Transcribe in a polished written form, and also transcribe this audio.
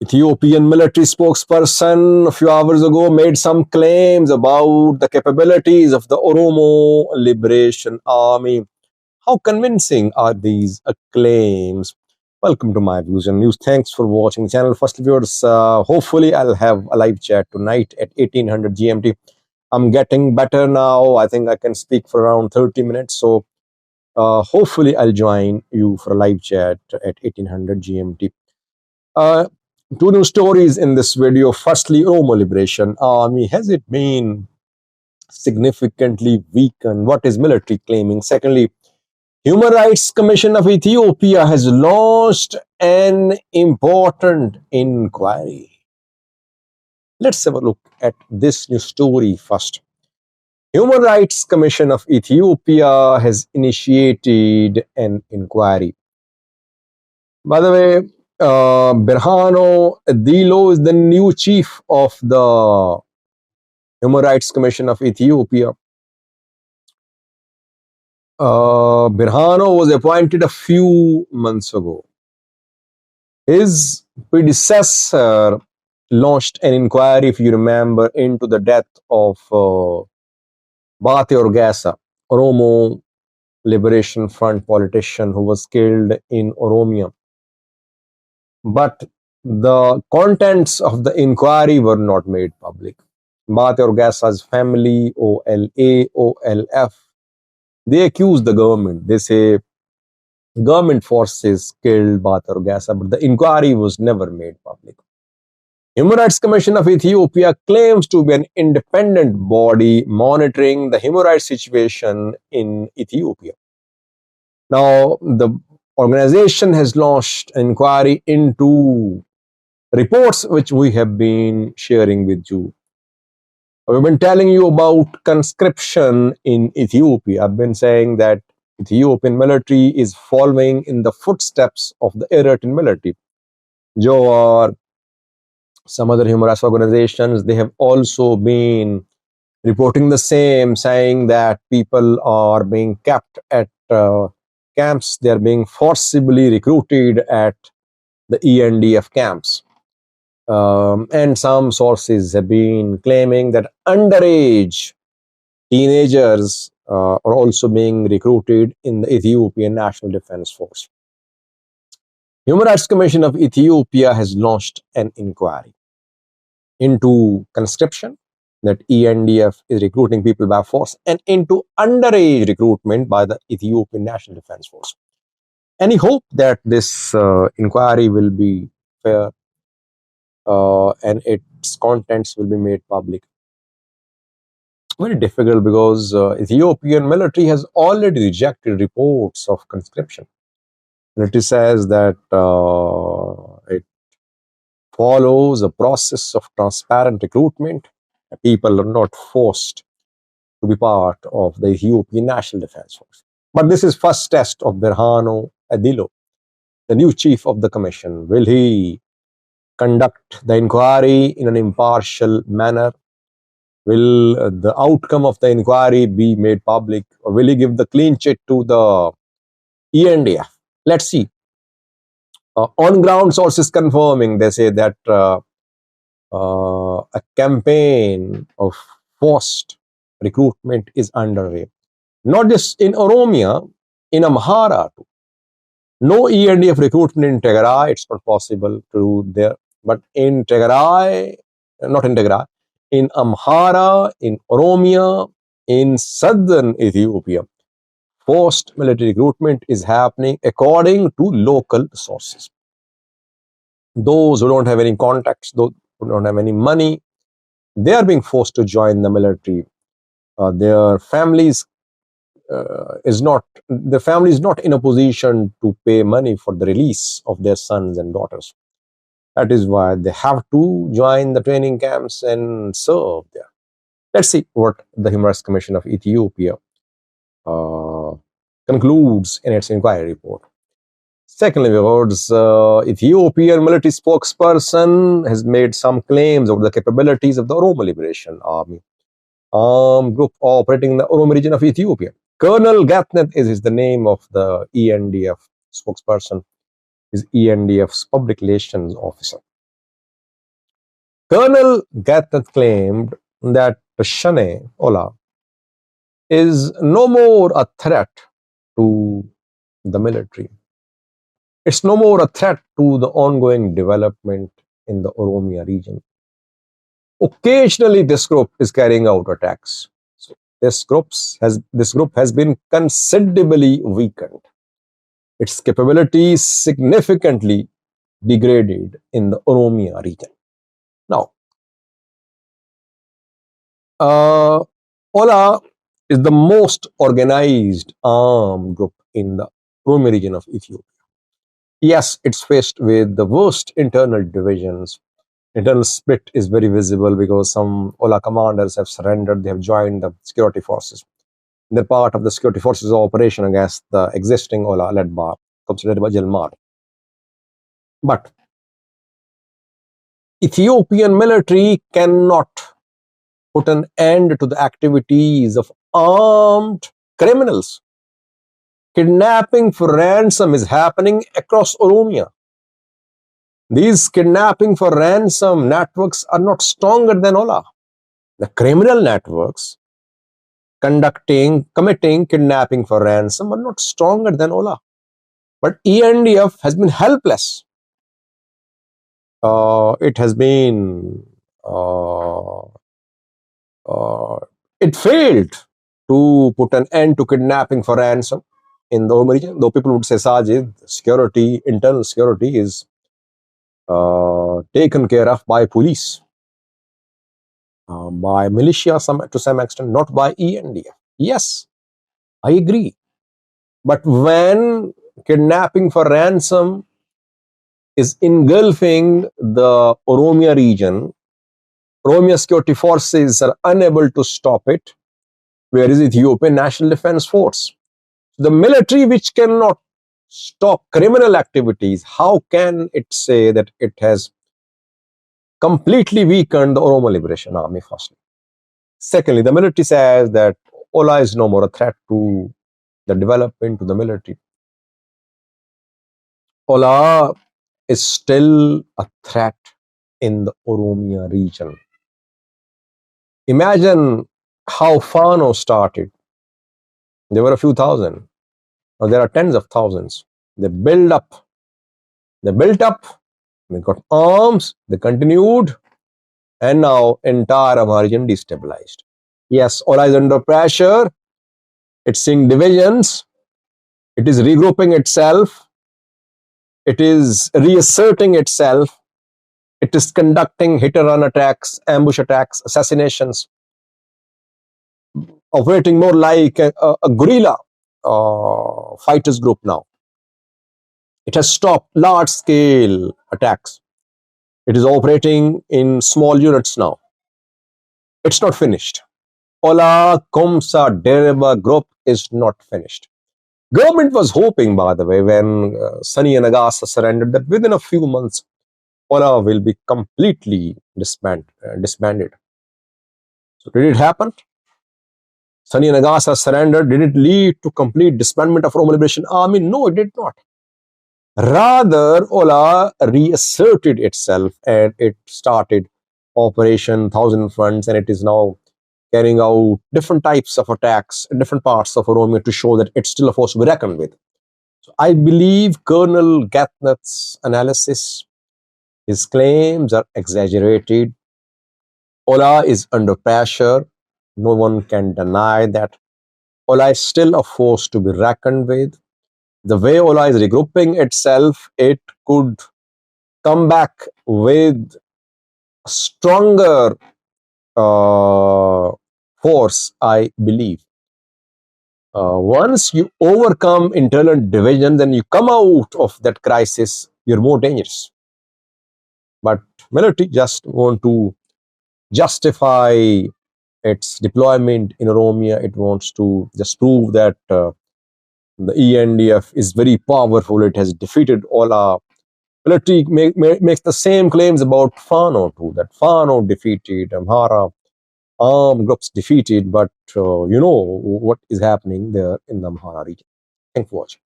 Ethiopian military spokesperson a few hours ago made some claims about the capabilities of the Oromo Liberation Army. How convincing are these claims? Welcome to my views and news. Thanks for watching the channel. First viewers, hopefully I'll have a live chat tonight at 1800 GMT. I'm getting better now. I think I can speak for around 30 minutes. So hopefully I'll join you for a live chat at 1800 GMT. Two new stories in this video. Firstly, Oromo Liberation Army. Has it been significantly weakened? What is military claiming? Secondly, Human Rights Commission of Ethiopia has launched an important inquiry. Let's have a look at this new story first. Human Rights Commission of Ethiopia has initiated an inquiry. By the way, Berhano Dilo is the new chief of the Human Rights Commission of Ethiopia. Berhano was appointed a few months ago. His predecessor launched an inquiry, if you remember, into the death of Bate Orgasa, Oromo Liberation Front politician who was killed in Oromia. But the contents of the inquiry were not made public. Bate Orgasa's family, OLA, OLF, they accuse the government. They say government forces killed Bate Orgasa, but the inquiry was never made public. Human Rights Commission of Ethiopia claims to be an independent body monitoring the human rights situation in Ethiopia. Now, the organization has launched an inquiry into reports which we have been sharing with you. We've been telling you about conscription in Ethiopia. I've been saying that Ethiopian military is following in the footsteps of the Eritrean military. JOAR, some other human rights organizations, they have also been reporting the same, saying that people are being kept at camps. They are being forcibly recruited at the ENDF camps. And some sources have been claiming that underage teenagers are also being recruited in the Ethiopian National Defense Force. Human Rights Commission of Ethiopia has launched an inquiry into conscription, that ENDF is recruiting people by force, and into underage recruitment by the Ethiopian National Defense Force. Any hope that this inquiry will be fair and its contents will be made public? Very difficult, because Ethiopian military has already rejected reports of conscription. Military says that it follows a process of transparent recruitment. People are not forced to be part of the Ethiopian National Defense Force. But this is first test of Berhano Adilo, the new chief of the commission. Will he conduct the inquiry in an impartial manner? Will the outcome of the inquiry be made public, or will he give the clean chit to the ENDF? Let's see. On-ground sources confirming, they say that a campaign of forced recruitment is underway. Not just in Oromia, in Amhara too. No ENDF recruitment in Tigray, it's not possible to do there. But in Tigray, not in Tigray, in Amhara, in Oromia, in southern Ethiopia, forced military recruitment is happening according to local sources. Those who don't have any contacts, those who don't have any money, they are being forced to join the military. Their families is not in a position to pay money for the release of their sons and daughters. That is why they have to join the training camps and serve there. Let's see what the Human Rights Commission of Ethiopia concludes in its inquiry report. Secondly, viewers, Ethiopian military spokesperson has made some claims of the capabilities of the Oromo Liberation Army, armed group operating in the Oromo region of Ethiopia. Colonel Gatnet is the name of the ENDF spokesperson, is ENDF's public relations officer. Colonel Gatnet claimed that Shane Ola is no more a threat to the military. It's no more a threat to the ongoing development in the Oromia region. Occasionally, this group is carrying out attacks. So this group has been considerably weakened. Its capabilities significantly degraded in the Oromia region. Now, OLA is the most organized armed group in the Oromia region of Ethiopia. Yes, it's faced with the worst internal divisions. Internal split is very visible because some OLA commanders have surrendered. They have joined the security forces. They're part of the security forces operation against the existing OLA led by Jalmar. But Ethiopian military cannot put an end to the activities of armed criminals. Kidnapping for ransom is happening across Oromia. These kidnapping for ransom networks are not stronger than OLA. The criminal networks committing kidnapping for ransom are not stronger than OLA. But ENDF has been helpless. It has been it failed to put an end to kidnapping for ransom in the Oromia region. Though people would say, Sajid, security, internal security is taken care of by police, by militia to some extent, not by ENDF. Yes, I agree. But when kidnapping for ransom is engulfing the Oromia region, Oromia security forces are unable to stop it. Where is Ethiopian National Defense Force? The military, which cannot stop criminal activities, how can it say that it has completely weakened the Oromo Liberation Army, firstly? Secondly, the military says that OLA is no more a threat to the development to the military. OLA is still a threat in the Oromia region. Imagine how Fano started. There were a few thousand. Now there are tens of thousands. They built up, they got arms, they continued, and now entire Amhara region destabilized. Yes, OLA is under pressure. It's seeing divisions. It is regrouping itself. It is reasserting itself. It is conducting hit-and-run attacks, ambush attacks, assassinations, operating more like a guerrilla fighters group now. It has stopped large-scale attacks. It is operating in small units now. It's not finished. Ola Komsa Dereba group is not finished. Government was hoping, by the way, when Sani and Agasa surrendered, that within a few months, Ola will be completely disbanded. So did it happen? Sani and Agasa surrendered. Did it lead to complete disbandment of Oromo Liberation Army? No, it did not. Rather, Ola reasserted itself and it started Operation Thousand Fronts, and it is now carrying out different types of attacks in different parts of Oromia to show that it's still a force to be reckoned with. So I believe Colonel Gatnet's analysis, his claims are exaggerated. Ola is under pressure. No one can deny that. Ola is still a force to be reckoned with. The way Ola is regrouping itself, it could come back with a stronger force, I believe. Once you overcome internal divisions and you come out of that crisis, you're more dangerous. But military just want to justify its deployment in Oromia. It wants to just prove that the ENDF is very powerful. It has defeated Ola. Military makes the same claims about Fano too, that Fano defeated Amhara armed groups defeated, but you know what is happening there in the Amhara region. Thanks for watching.